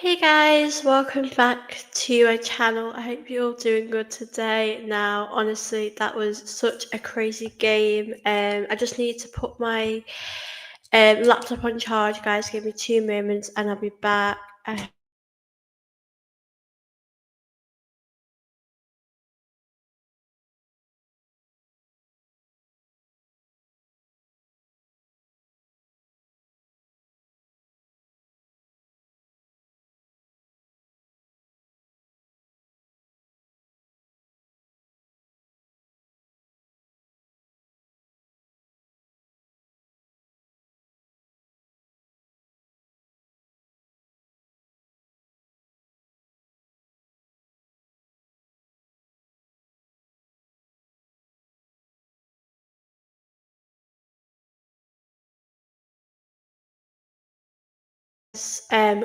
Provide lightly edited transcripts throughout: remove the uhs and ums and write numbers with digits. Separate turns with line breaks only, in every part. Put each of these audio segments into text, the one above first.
Hey guys, welcome back to my channel. I hope you're all doing good today. Now, honestly, that was such a crazy game. I just need to put my laptop on charge, guys. Give me 2 moments and I'll be back. Uh,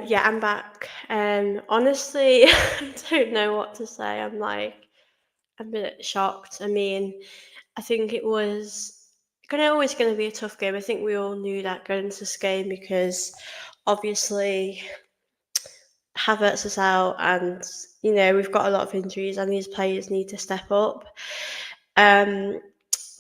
yeah, I'm back. Honestly, I don't know what to say. I'm a bit shocked. I mean, I think it was always gonna be a tough game. I think we all knew that going into this game because obviously Havertz is out, and we've got a lot of injuries, and these players need to step up. Um,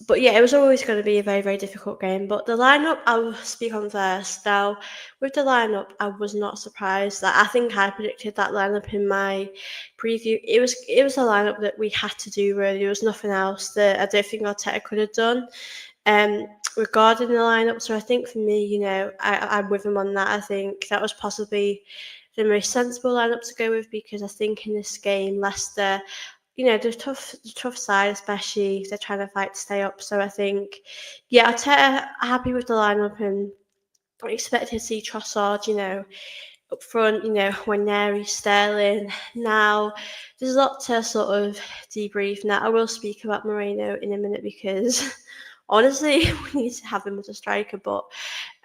but yeah, it was always going to be a very, very difficult game. But the lineup, I'll speak on first. Now, with the lineup, I was not surprised. That I think I predicted that lineup in my preview. It was a lineup that we had to do. Really, there was nothing else that I don't think Arteta could have done. Um, Regarding the lineup, so I think for me, I'm with him on that. I think that was possibly the most sensible lineup to go with because I think in this game, Leicester, the tough side, especially if they're trying to fight to stay up. So I think, yeah, happy with the lineup and I expect to see Trossard, up front, when Neri, Sterling. Now, there's a lot to sort of debrief. Now, I will speak about Moreno in a minute because honestly, we need to have him as a striker. But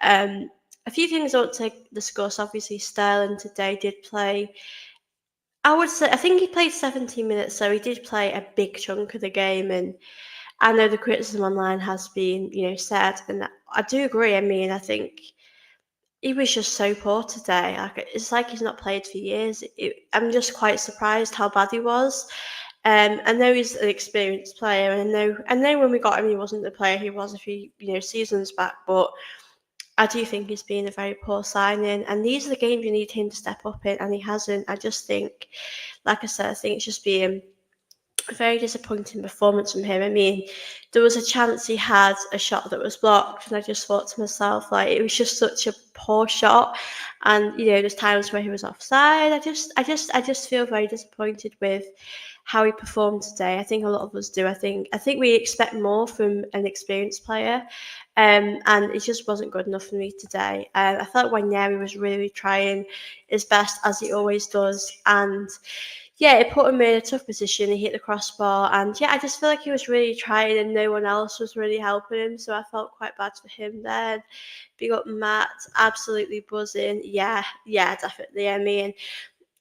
um, a few things I want to discuss. Obviously, Sterling today did play. I would say I think he played 17 minutes, so he did play a big chunk of the game. And I know the criticism online has been, said, and I do agree. I mean, I think he was just so poor today. It's like he's not played for years. I'm just quite surprised how bad he was. I know he's an experienced player, and I know when we got him, he wasn't the player he was a few seasons back. But I do think he's been a very poor signing, and these are the games you need him to step up in, and he hasn't. I just think, like I said, I think it's just been a very disappointing performance from him. I mean, there was a chance he had a shot that was blocked, and I just thought to myself, like, it was just such a poor shot. And there's times where he was offside. I just feel very disappointed with how he performed today. I think a lot of us do. I think we expect more from an experienced player, and it just wasn't good enough for me today. I felt Wanyeri was really trying his best as he always does, and yeah, it put him in a tough position. He hit the crossbar, and yeah, I just feel like he was really trying, and no one else was really helping him. So I felt quite bad for him then. Big up Matt, absolutely buzzing. Yeah, yeah, definitely. I mean,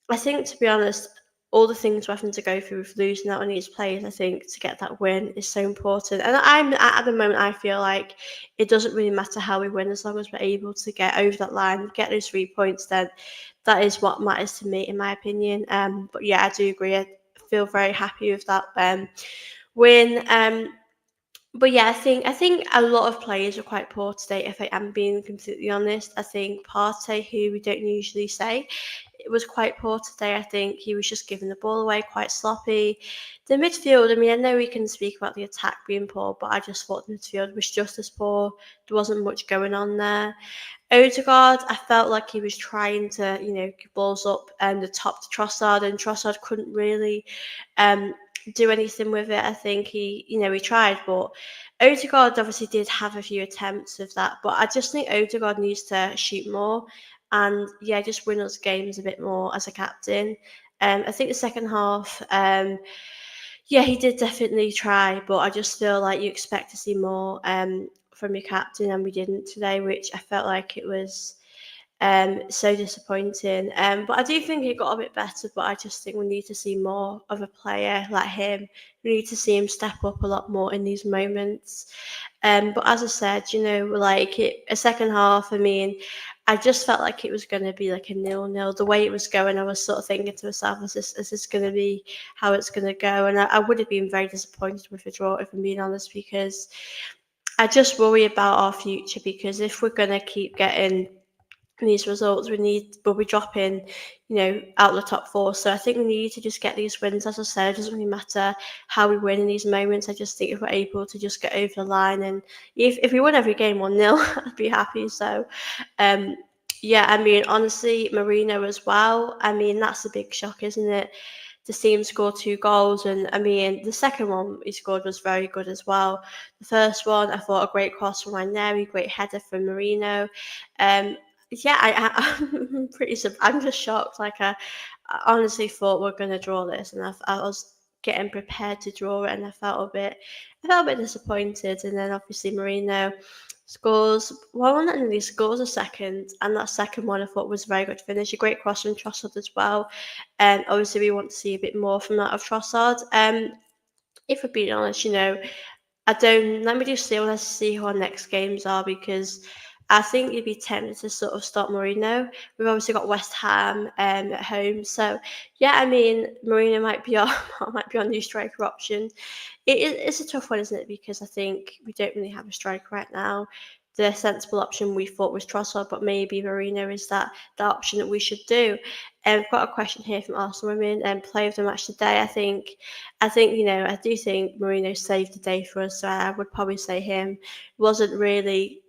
I think to be honest, all the things we're having to go through with losing out on these players, I think to get that win is so important. And I'm at the moment, I feel like it doesn't really matter how we win as long as we're able to get over that line, get those 3 points. Then that is what matters to me, in my opinion. But yeah, I do agree. I feel very happy with that win. But yeah, I think a lot of players were quite poor today. If I am being completely honest, I think Partey, who we don't usually say, it was quite poor today. I think he was just giving the ball away, quite sloppy. The midfield, I mean, I know we can speak about the attack being poor, but I just thought the midfield was just as poor. There wasn't much going on there. Odegaard, I felt like he was trying to, give balls up and the top to Trossard, and Trossard couldn't really um, do anything with it. I think he tried, but Odegaard obviously did have a few attempts of that. But I just think Odegaard needs to shoot more and, yeah, just win us games a bit more as a captain. I think the second half, yeah, he did definitely try, but I just feel like you expect to see more from your captain, and we didn't today, which I felt like it was. So disappointing. But I do think it got a bit better, but I just think we need to see more of a player like him. We need to see him step up a lot more in these moments. But as I said, like a second half, I mean, I just felt like it was going to be like a nil-nil. The way it was going, I was sort of thinking to myself, is this going to be how it's going to go? And I would have been very disappointed with a draw, if I'm being honest, because I just worry about our future. Because if we're going to keep getting these results, we'll be dropping, out the top four. So I think we need to just get these wins. As I said, it doesn't really matter how we win in these moments. I just think if we're able to just get over the line, and if we win every game 1-0, I'd be happy. So, um, yeah, I mean, honestly, Marino as well. I mean, that's a big shock, isn't it? To see him score 2 goals, and I mean, the second one he scored was very good as well. The first one, I thought a great cross from Ranieri, great header from Marino. Um, yeah, I'm I'm just shocked. Like I honestly thought we're going to draw this, and I was getting prepared to draw it, and I felt a bit disappointed. And then obviously Marino scores one, and then he scores a second, and that second one I thought was a very good finish. A great cross from Trossard as well. And obviously we want to see a bit more from that of Trossard. If we're being honest, I don't. Let me just see. Let's see who our next games are, because I think you'd be tempted to sort of start Mourinho. We've obviously got West Ham at home, so yeah. I mean, Mourinho might be our might be our new striker option. It's a tough one, isn't it? Because I think we don't really have a striker right now. The sensible option we thought was Trossard, but maybe Mourinho is that option that we should do. And I've got a question here from Arsenal Women and Play of the Match today. I think, I do think Mourinho saved the day for us, so I would probably say him. Wasn't really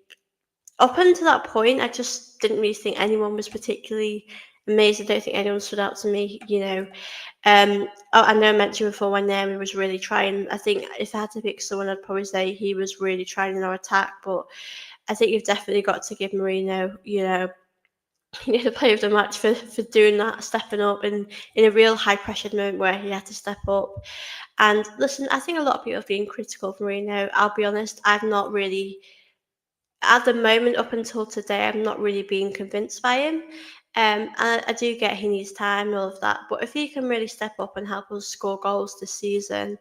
up until that point. I just didn't really think anyone was particularly amazing. I don't think anyone stood out to me. I know I mentioned before when Naomi was really trying. I think if I had to pick someone, I'd probably say he was really trying in our attack. But I think you've definitely got to give Marino, the player of the match for doing that, stepping up in a real high pressured moment where he had to step up. And listen, I think a lot of people have been critical of Marino. I'll be honest, I've not really, at the moment up until today, I'm not really being convinced by him. And I do get he needs time and all of that, but if he can really step up and help us score goals this season,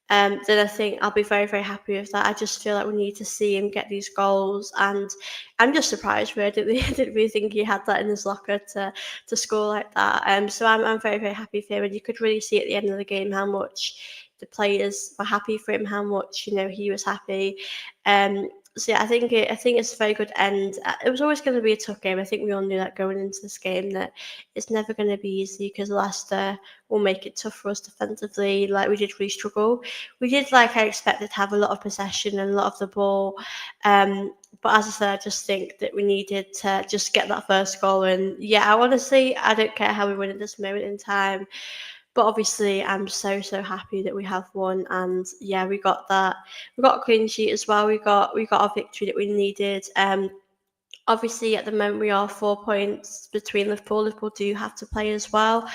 then I think I'll be very, very happy with that. I just feel like we need to see him get these goals, and I'm just surprised. Really, I didn't really think he had that in his locker to score like that. So I'm very, very happy for him, and you could really see at the end of the game how much the players were happy for him, how much he was happy. So yeah, I think it's a very good end. It was always going to be a tough game. I think we all knew that going into this game, that it's never going to be easy, because Leicester will make it tough for us defensively. Like, we did really struggle. We did, like I expected, to have a lot of possession and a lot of the ball. But as I said, I just think that we needed to just get that first goal. And yeah, I don't care how we win at this moment in time. But obviously, I'm so, so happy that we have won. And yeah, we got that. We got a clean sheet as well. We got our victory that we needed. Obviously, at the moment, we are 4 points between Liverpool. Liverpool do have to play as well.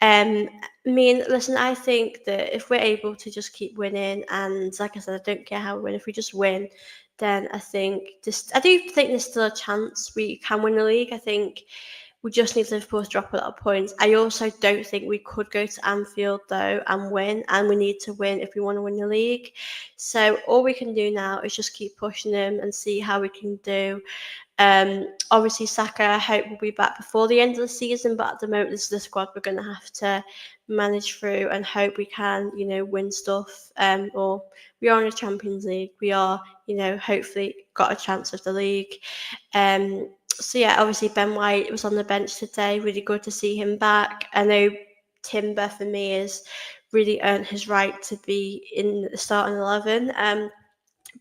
I mean, listen, I think that if we're able to just keep winning, and like I said, I don't care how we win, if we just win, then I do think there's still a chance we can win the league. I think we just need Liverpool to drop a lot of points. I also don't think we could go to Anfield though and win, and we need to win if we want to win the league. So all we can do now is just keep pushing them and see how we can do. Obviously, Saka, I hope, will be back before the end of the season, but at the moment, this is the squad we're going to have to manage through and hope we can, win stuff. Or we are in the Champions League. We are, hopefully got a chance of the league. So yeah, obviously Ben White was on the bench today. Really good to see him back. I know Timber for me has really earned his right to be in the starting 11.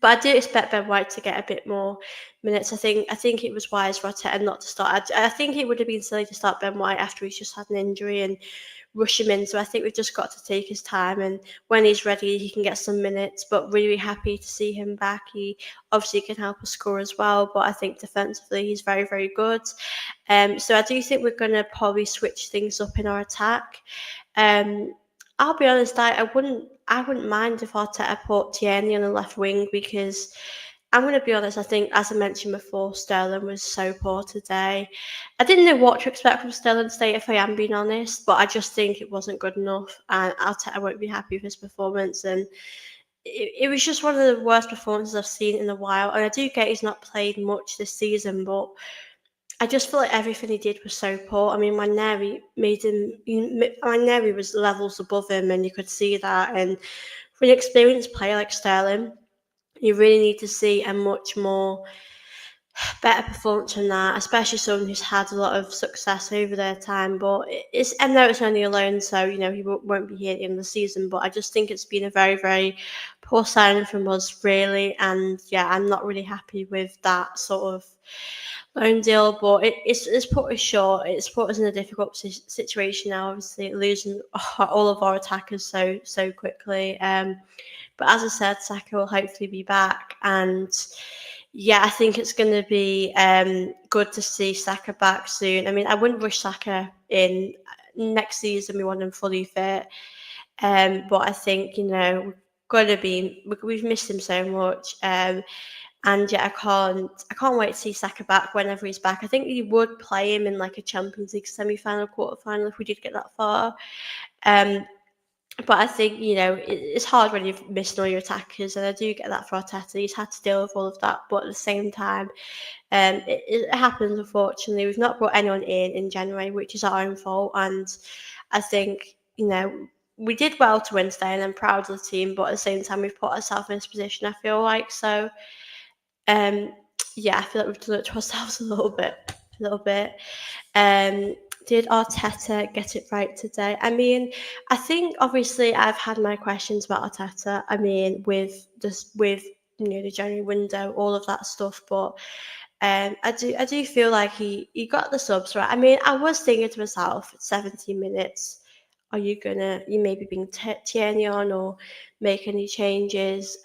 But I do expect Ben White to get a bit more minutes. I think it was wise for Arteta not to start. I think it would have been silly to start Ben White after he's just had an injury and rush him in. So I think we've just got to take his time, and when he's ready, he can get some minutes. But really happy to see him back. He obviously can help us score as well, but I think defensively he's very, very good. So I do think we're going to probably switch things up in our attack. Um, I'll be honest, I wouldn't mind if Arteta put Tierney on the left wing, because I'm going to be honest, I think, as I mentioned before, Sterling was so poor today. I didn't know what to expect from Sterling today, if I am being honest, but I just think it wasn't good enough, and I won't be happy with his performance. And it was just one of the worst performances I've seen in a while. And I do get he's not played much this season, but I just feel like everything he did was so poor. I mean, Neri was levels above him, and you could see that. And for an experienced player like Sterling, you really need to see a much more better performance than that, especially someone who's had a lot of success over their time. But I know it's only a loan, so he won't be here in the season. But I just think it's been a very, very poor signing from us, really. And yeah, I'm not really happy with that sort of loan deal. But it's put us short. It's put us in a difficult situation now. Obviously, losing all of our attackers so quickly. But as I said, Saka will hopefully be back, and yeah, I think it's going to be good to see Saka back soon. I mean, I wouldn't rush Saka in next season. We want him fully fit, but I think we're gonna be we've missed him so much. And yeah, I can't wait to see Saka back whenever he's back. I think he would play him in like a Champions League semi-final, quarter-final if we did get that far. Um, but I think, it's hard when you've missed all your attackers, and I do get that for Arteta. He's had to deal with all of that, but at the same time, it happens, unfortunately. We've not brought anyone in January, which is our own fault, and I think, we did well to win today, and I'm proud of the team, but at the same time, we've put ourselves in this position, I feel like. So, um, yeah, I feel like we've done it to ourselves a little bit. A little bit. Um, did Arteta get it right today? I mean, I think obviously I've had my questions about Arteta. I mean, with the January window, all of that stuff, but I do feel like he got the subs right. I mean, I was thinking to myself, 17 minutes. Are you maybe bring Tierney on or make any changes?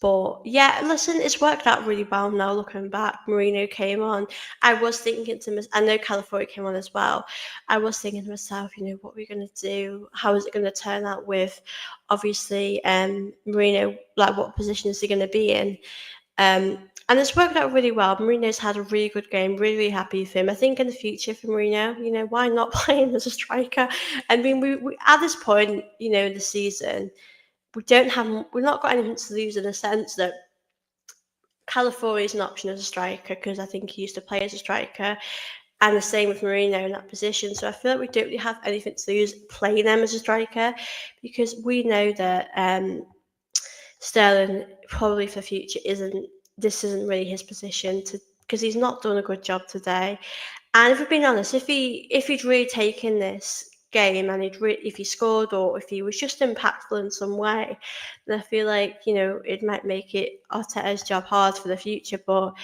But yeah, listen, it's worked out really well now looking back. Marino came on. I was thinking to myself, I know California came on as well. I was thinking to myself, what we're going to do? How is it going to turn out with obviously Marino? Like, what position is he going to be in? And it's worked out really well. Marino's had a really good game, really, really happy with him. I think in the future for Marino, why not play him as a striker? I mean, we at this point, in the season, we've not got anything to lose in the sense that California is an option as a striker because I think he used to play as a striker, and the same with Marino in that position. So I feel like we don't really have anything to lose playing them as a striker because we know that Sterling probably for the future isn't really his position to because he's not done a good job today. And if we're being honest, if he'd really taken this game and if he scored or if he was just impactful in some way, then I feel like it might make it Arteta's job hard for the future. But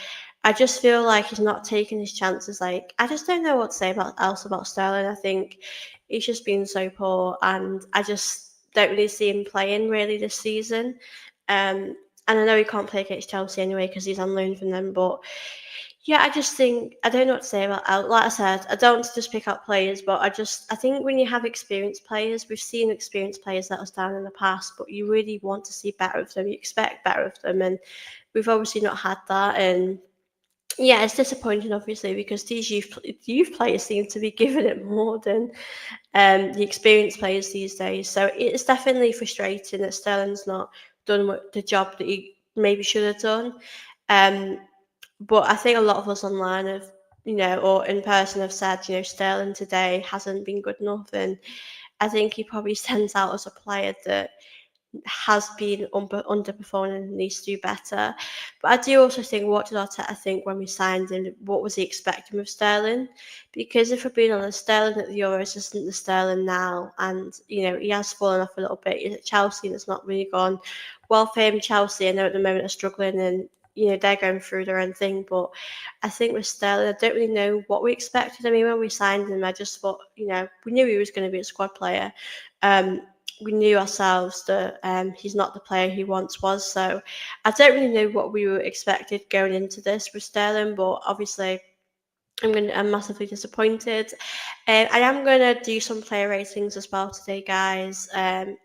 I just feel like he's not taking his chances. Like I just don't know what to say about Sterling. I think he's just been so poor, and I just don't really see him playing really this season. And I know he can't play against Chelsea anyway because he's on loan from them, but yeah, I just think I don't know what to say about Al. Like I said, I don't want to just pick up players, but I think when you have experienced players, we've seen experienced players let us down in the past, but you really want to see better of them. You expect better of them, and we've obviously not had that. And yeah, it's disappointing, obviously, because these youth players seem to be giving it more than the experienced players these days. So it's definitely frustrating that Sterling's not done the job that he maybe should have done. Um, but I think a lot of us online have, or in person have said, Sterling today hasn't been good enough. And I think he probably stands out as a player that has been underperforming and needs to do better. But I do also think, what did Arteta think when we signed him? What was he expecting with Sterling? Because if we're being honest, Sterling at the Euros isn't the Sterling now. And, he has fallen off a little bit. He's at Chelsea and it's not really gone well for him. Chelsea, I know at the moment are struggling and, they're going through their own thing. But I think with Sterling, I don't really know what we expected. I mean, when we signed him, I just thought, we knew he was going to be a squad player. We knew ourselves that he's not the player he once was. So I don't really know what we were expected going into this with Sterling, but obviously I'm massively disappointed. I am gonna do some player ratings as well today, guys, and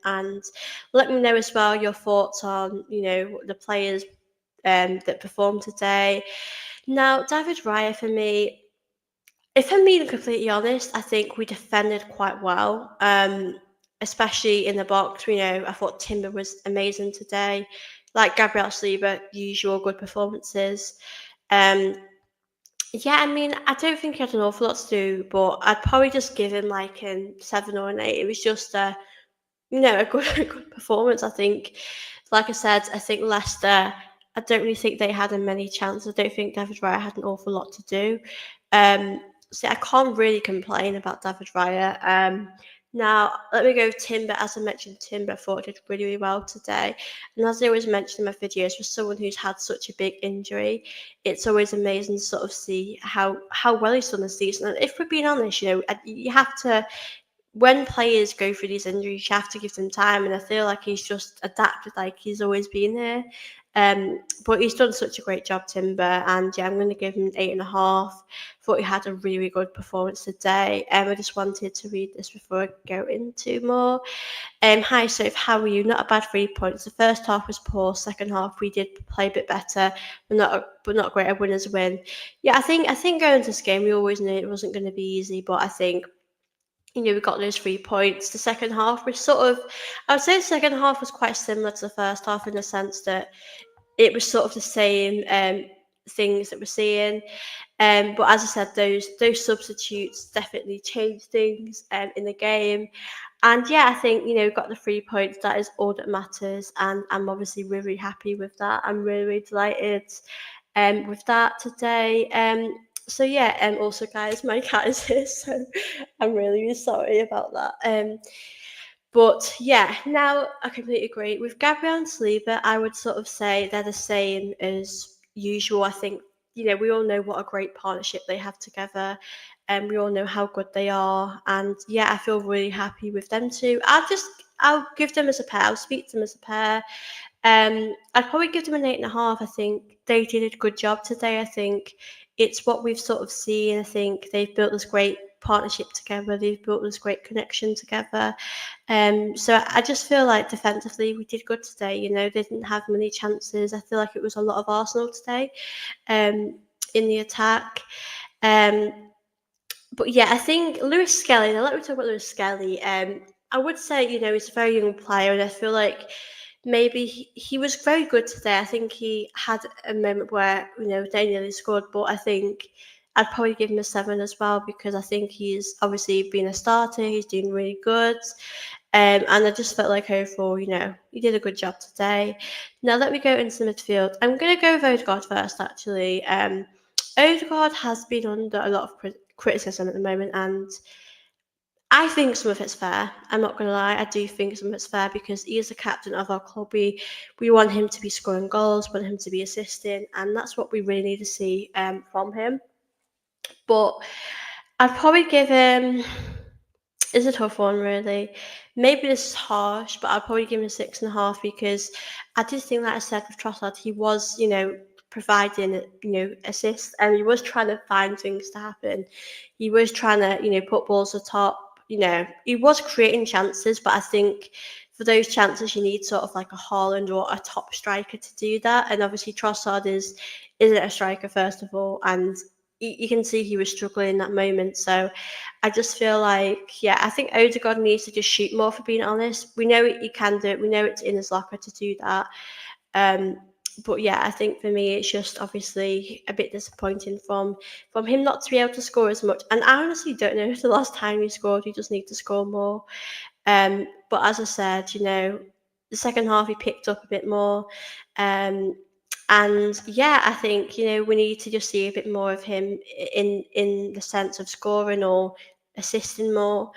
let me know as well your thoughts on the players that performed today. Now, David Raya for me, if I'm being completely honest, I think we defended quite well, especially in the box. I thought Timber was amazing today. Like Gabriel Saliba, usual good performances. Um, yeah, I mean, I don't think he had an awful lot to do, but I'd probably just give him like a 7 or an 8. It was just a good a good performance, I think. Like I said, I think Leicester, I don't really think they had many chances. I don't think David Raya had an awful lot to do. Um, so I can't really complain about David Raya. Now, let me go Timber. As I mentioned, Timber I thought did really, really well today. And as I always mention in my videos, for someone who's had such a big injury, it's always amazing to sort of see how well he's done this season. And if we're being honest, you have to, when players go through these injuries, you have to give them time, and I feel like he's just adapted, like he's always been here. But he's done such a great job, Timber, and yeah, I'm going to give him 8.5. Thought he had a really good performance today. I just wanted to read this before I go into more. Hi, Soph, how are you? Not a bad 3 points. The first half was poor. Second half, we did play a bit better, but not great. A winner's win. Yeah, I think going into this game, we always knew it wasn't going to be easy, but I think we got those 3 points. The second half was I would say the second half was quite similar to the first half in the sense that it was sort of the same things that we're seeing. But as I said, those substitutes definitely changed things in the game. And yeah, I think, we got the 3 points. That is all that matters. And I'm obviously really, really happy with that. I'm really, really delighted with that today. So yeah, and also guys, my cat is here, so I'm really, really sorry about that. But yeah, now I completely agree with Gabriel and Saliba. I would sort of say they're the same as usual. I think we all know what a great partnership they have together, and we all know how good they are. And yeah, I feel really happy with them too. I'll give them as a pair. I'll speak to them as a pair. I'd probably give them an 8.5. I think they did a good job today. I think it's what we've sort of seen. I think they've built this great partnership together. They've built this great connection together. So I just feel like defensively we did good today. They didn't have many chances. I feel like it was a lot of Arsenal today, in the attack. Um, but yeah, I think Lewis Skelly. Now let me talk about Lewis Skelly. I would say he's a very young player, and I feel like maybe he was very good today. I think he had a moment where they nearly scored, but I think I'd probably give him a 7 as well because I think he's obviously been a starter. He's doing really good. And I just felt like overall, he did a good job today. Now let me go into the midfield. I'm going to go with Odegaard first, actually. Odegaard has been under a lot of criticism at the moment, and I think some of it's fair. I'm not going to lie. I do think some of it's fair because he is the captain of our club. We want him to be scoring goals, want him to be assisting, and that's what we really need to see from him. But I'd probably give him. It's a tough one, really. Maybe this is harsh, but I'd probably give him a 6.5 because I just think, like I said, with Trossard, he was, providing, assists, and he was trying to find things to happen. He was trying to, put balls at top. He was creating chances, but I think for those chances, you need sort of like a Haaland or a top striker to do that. And obviously, Trossard isn't a striker, first of all, and you can see he was struggling in that moment. So I just feel like, yeah, I think Odegaard needs to just shoot more, for being honest. We know he can do it. We know it's in his locker to do that. Um, but yeah, I think for me, it's just obviously a bit disappointing from him not to be able to score as much. And I honestly don't know if the last time he scored, he just need to score more. But as I said, the second half he picked up a bit more. And yeah, I think we need to just see a bit more of him in the sense of scoring or assisting more.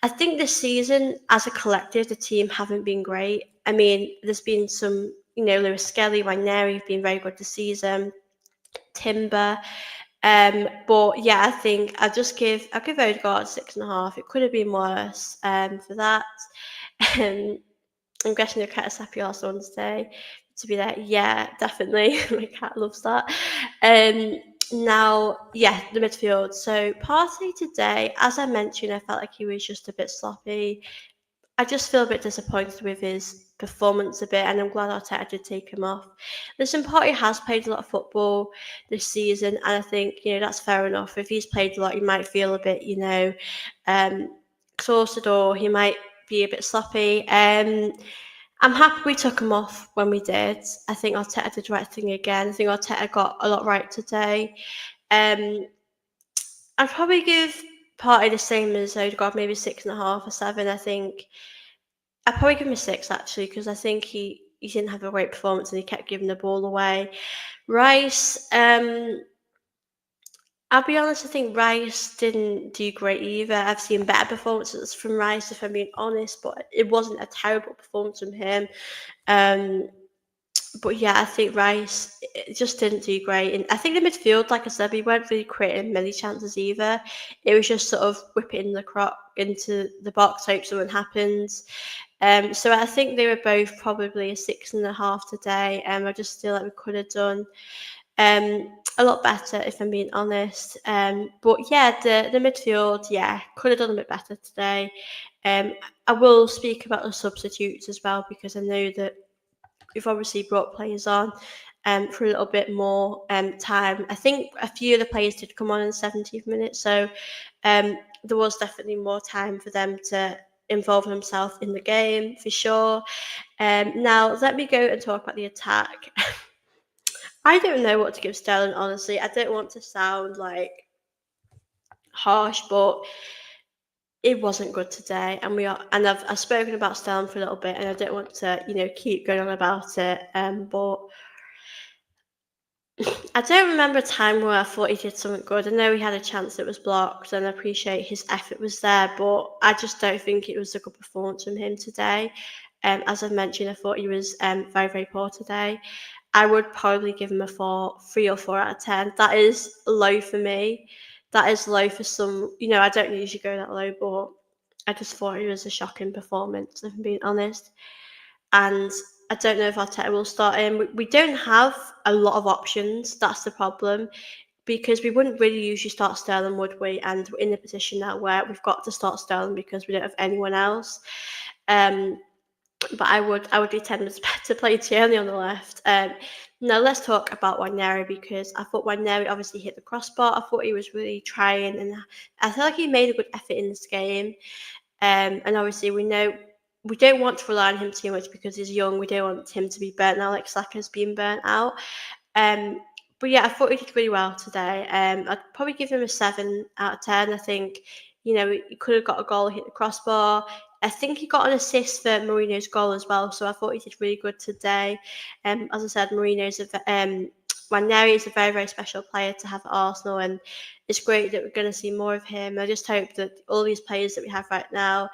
I think this season, as a collective, the team haven't been great. I mean, there's been some, Lewis Skelly, Ranieri have been very good this season. Timber. But yeah, I think I'll give Odegaard 6.5. It could have been worse. For that. Um, I'm guessing your cat is happy also on today to be there. Yeah, definitely. My cat loves that. Now, yeah, the midfield. So Partey today, as I mentioned, I felt like he was just a bit sloppy. I just feel a bit disappointed with his performance a bit, and I'm glad Arteta did take him off. Listen, Partey has played a lot of football this season, and I think that's fair enough. If he's played a lot, he might feel a bit um, exhausted, or he might be a bit sloppy. I'm happy we took him off when we did. I think Arteta did the right thing again. I think Arteta got a lot right today. Um, I'd probably give Partey the same as Odegaard, maybe 6.5 or 7. I think I'd probably give him a 6 actually, because I think he didn't have a great performance and he kept giving the ball away. Rice, I'll be honest, I think Rice didn't do great either. I've seen better performances from Rice, if I'm being honest, but it wasn't a terrible performance from him. Um, but yeah, I think Rice just didn't do great. And I think the midfield, like I said, we weren't really creating many chances either. It was just sort of whipping the croc into the box, hope something happens. So I think they were both probably a 6.5 today. I just feel like we could have done a lot better, if I'm being honest. But yeah, the midfield, yeah, could have done a bit better today. I will speak about the substitutes as well, because I know that we've obviously brought players on for a little bit more time. I think a few of the players did come on in the 70th minute, so there was definitely more time for them to involve themselves in the game for sure. Now let me go and talk about the attack. I don't know what to give Sterling, honestly. I don't want to sound like harsh, but it wasn't good today, and I've spoken about Sterling for a little bit, and I don't want to keep going on about it. But I don't remember a time where I thought he did something good. I know he had a chance that was blocked, and I appreciate his effort was there, but I just don't think it was a good performance from him today. As I've mentioned, I thought he was very, very poor today. I would probably give him a 3 or 4 out of 10. That is low for me. That is low for some. I don't usually go that low, but I just thought it was a shocking performance, if I'm being honest. And I don't know if Arteta will start him. We don't have a lot of options. That's the problem, because we wouldn't really usually start Sterling, would we? And we're in a position now where we've got to start Sterling because we don't have anyone else. But I would be tempted to play Tierney on the left. Now let's talk about Waneri, because I thought Waneri obviously hit the crossbar. I thought he was really trying, and I feel like he made a good effort in this game. And obviously we know we don't want to rely on him too much because he's young. We don't want him to be burnt out like Saka's been burnt out. Um, but yeah, I thought he did really well today. I'd probably give him a 7 out of 10. I think, he could have got a goal, hit the crossbar. I think he got an assist for Mourinho's goal as well, so I thought he did really good today. As I said, Waneri is a very, very special player to have at Arsenal, and it's great that we're going to see more of him. I just hope that all these players that we have right now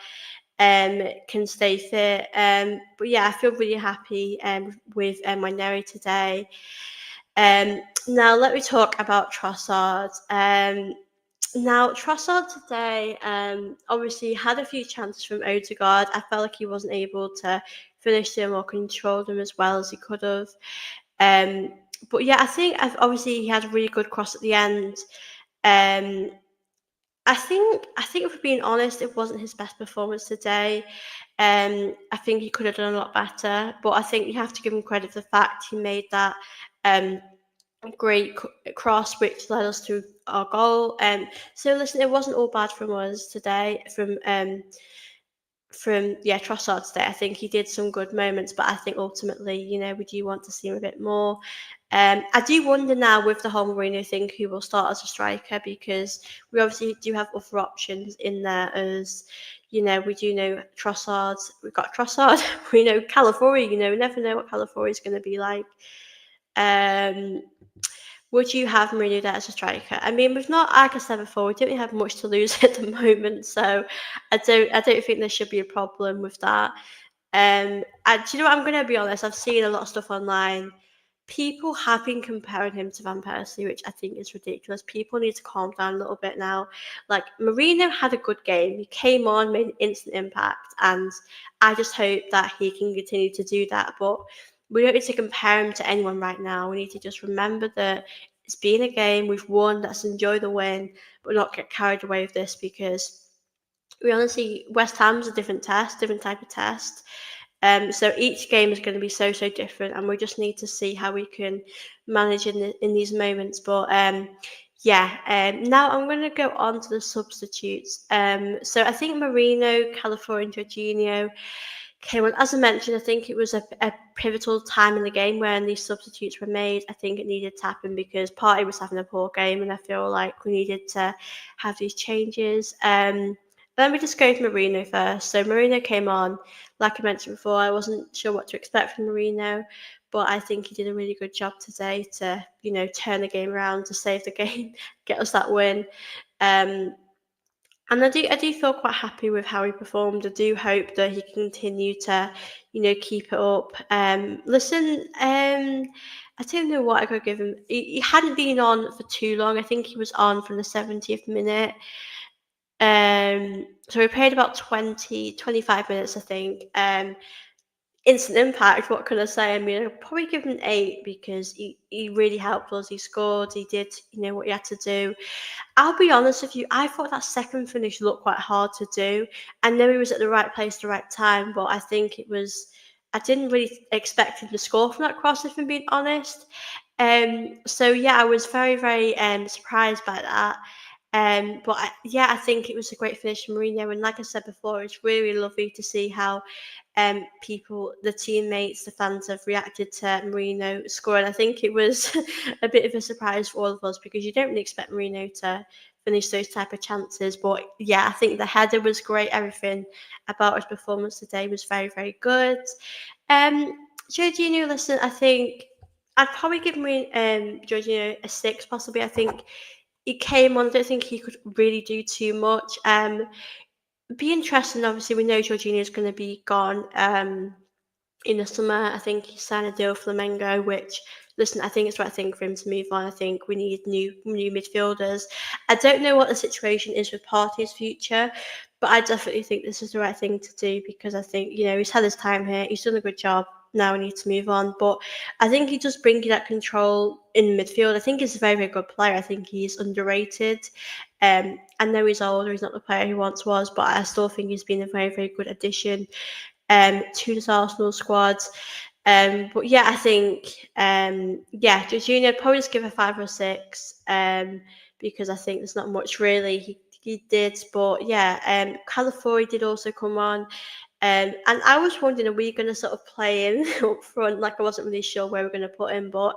can stay fit. But yeah, I feel really happy with Waneri today. Now let me talk about Trossard. Now Trossard today obviously had a few chances from Odegaard. I felt like he wasn't able to finish them or control them as well as he could have. Um, but yeah, I think obviously he had a really good cross at the end. Um, I think if we're being honest, it wasn't his best performance today. I think he could have done a lot better, but I think you have to give him credit for the fact he made that um, great cross, which led us to our goal. So listen, it wasn't all bad from us today. From Trossard today, I think he did some good moments, but I think ultimately, we do want to see him a bit more. I do wonder now with the whole Mourinho thing who will start as a striker, because we obviously do have other options in there. As we do know Trossard, we've got Trossard, we know Calafiori. We never know what Calafiori is going to be like. Um, would you have Mourinho there as a striker? I mean, we've not, like I said before, we don't really have much to lose at the moment, so I don't think there should be a problem with that. And do you know what? I'm going to be honest. I've seen a lot of stuff online. People have been comparing him to Van Persie, which I think is ridiculous. People need to calm down a little bit now. Like, Mourinho had a good game. He came on, made an instant impact, and I just hope that he can continue to do that. But we don't need to compare him to anyone right now. We need to just remember that it's been a game. We've won. Let's enjoy the win, but not get carried away with this, because we honestly West Ham's a different test, different type of test. So each game is going to be so different, and we just need to see how we can manage in these moments. But yeah, now I'm going to go on to the substitutes. So I think Marino, Calafiori, and Jorginho came on. As I mentioned, I think it was a pivotal time in the game when these substitutes were made. I think it needed to happen because Partey was having a poor game, and I feel like we needed to have these changes. Let me just go with Marino first. So Marino came on. Like I mentioned before, I wasn't sure what to expect from Marino, but I think he did a really good job today to, turn the game around, to save the game, get us that win. Um, and I do feel quite happy with how he performed. I do hope that he can continue to, keep it up. Listen, I don't know what I could give him. He hadn't been on for too long. I think he was on from the 70th minute. So we played about 25 minutes, I think. Instant impact, what can I say? I mean, I'd probably give him an 8 because he really helped us. He scored, he did, what he had to do. I'll be honest with you, I thought that second finish looked quite hard to do. I know he was at the right place, the right time, but I think I didn't really expect him to score from that cross, if I'm being honest. So yeah, I was very surprised by that. But yeah, I think it was a great finish from Mourinho, and like I said before, it's really lovely to see how people, the teammates, the fans have reacted to Mourinho scoring. I think it was a bit of a surprise for all of us because you don't really expect Mourinho to finish those type of chances. But yeah, I think the header was great. Everything about his performance today was very good. Jorginho, listen, I think I'd probably give Jorginho a 6, possibly. I think he came on. I don't think he could really do too much. Be interesting. Obviously, we know Jorginho is going to be gone. In the summer. I think he signed a deal with Flamengo, which, listen, I think it's the right thing for him to move on. I think we need new midfielders. I don't know what the situation is with Partey's future, but I definitely think this is the right thing to do because I think, he's had his time here. He's done a good job. Now we need to move on. But I think he just brings you that control in midfield. I think he's a very good player. I think he's underrated. I know he's older. He's not the player he once was, but I still think he's been a very good addition to this Arsenal squad. But yeah, I think yeah, Jorginho I'd probably just give a 5 or 6 because I think there's not much really he did. But yeah, Calafiori did also come on. And I was wondering, are we going to sort of play in up front? Like I wasn't really sure where we're going to put him, but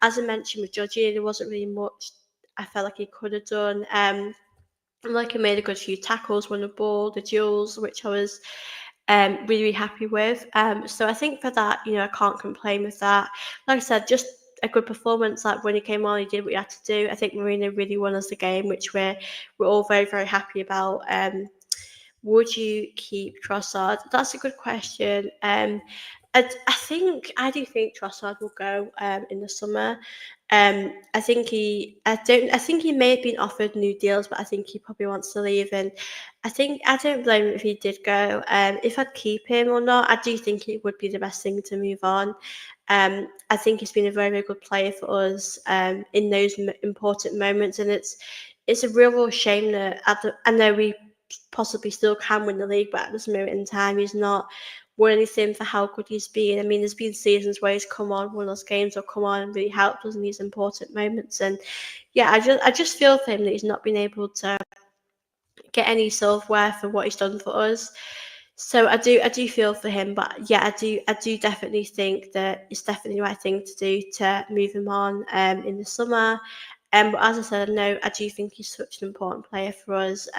as I mentioned with Jorginho, there wasn't really much I felt like he could have done. Like he made a good few tackles, won the ball, the duels, which I was really happy with. So I think for that, I can't complain with that. Like I said, just a good performance. Like when he came on, he did what he had to do. I think Marino really won us the game, which we're all very happy about. Would you keep Trossard? That's a good question. I do think Trossard will go in the summer. I think he may have been offered new deals, but I think he probably wants to leave. And I don't blame him if he did go. If I'd keep him or not, I do think it would be the best thing to move on. I think he's been a very good player for us in those important moments, and it's a real shame that I know we possibly still can win the league, but at this moment in time, he's not won anything for how good he's been. I mean, there's been seasons where he's come on, won us games, or come on and really helped us in these important moments. And yeah, I just feel for him that he's not been able to get any self-worth for what he's done for us. So I do feel for him, but yeah, I do definitely think that it's definitely the right thing to do to move him on in the summer. But as I said, no, I do think he's such an important player for us.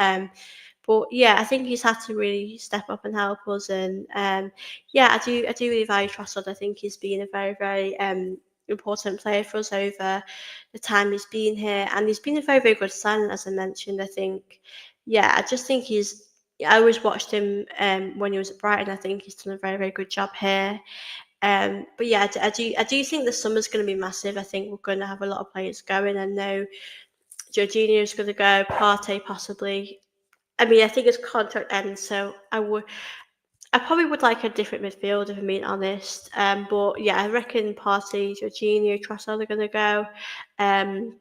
But yeah, I think he's had to really step up and help us. And yeah, I do really value Trossard. I think he's been a very important player for us over the time he's been here, and he's been a very good signing, as I mentioned. I think, yeah, I just think he's. I always watched him when he was at Brighton. I think he's done a very good job here. But yeah, I do think the summer's going to be massive. I think we're going to have a lot of players going. I know Jorginho's going to go, Partey possibly. I mean, I think his contract ends, so I probably would like a different midfield if I'm being honest. But yeah, I reckon Partey, Jorginho, Trossard are going to go. Um,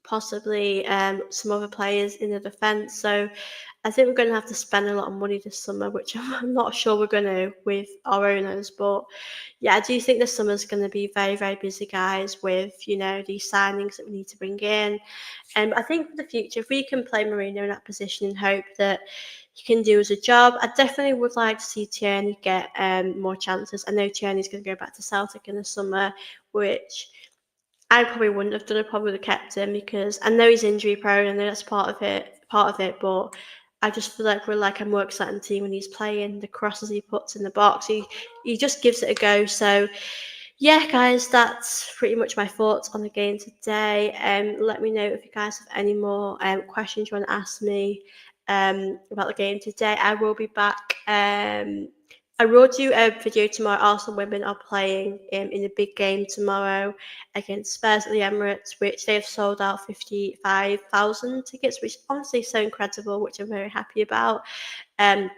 possibly some other players in the defence. So I think we're going to have to spend a lot of money this summer, which I'm not sure we're going to with our owners. But yeah, I do think the summer's going to be very, very busy, guys, with, these signings that we need to bring in. And I think for the future, if we can play Mourinho in that position and hope that he can do as a job, I definitely would like to see Tierney get more chances. I know Tierney's going to go back to Celtic in the summer, which I probably wouldn't have done. I probably would have kept him because I know he's injury prone. I know that's part of it. But I just feel like we're like a more exciting team when he's playing. The crosses he puts in the box, he just gives it a go. So yeah, guys, that's pretty much my thoughts on the game today. Let me know if you guys have any more questions you want to ask me about the game today. I will be back. I will do a video tomorrow. Arsenal women are playing in a big game tomorrow against Spurs at the Emirates, which they have sold out 55,000 tickets, which is honestly so incredible, which I'm very happy about. Um,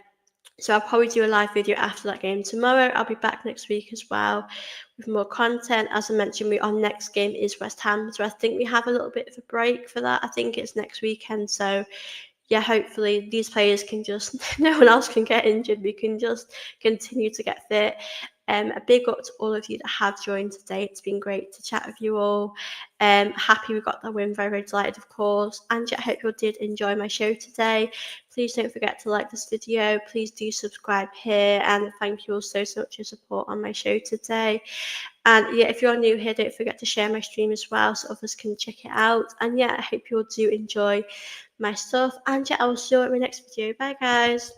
so I'll probably do a live video after that game tomorrow. I'll be back next week as well with more content. As I mentioned, our next game is West Ham, so I think we have a little bit of a break for that. I think it's next weekend, so yeah, hopefully these players can just, no one else can get injured. We can just continue to get fit. A big up to all of you that have joined today. It's been great to chat with you all. Happy we got that win. Very, very delighted, of course. And I hope you all did enjoy my show today. Please don't forget to like this video. Please do subscribe here. And thank you all so much for your support on my show today. And yeah, if you're new here, don't forget to share my stream as well so others can check it out. And yeah, I hope you all do enjoy my stuff. And yeah, I will see you in my next video. Bye, guys.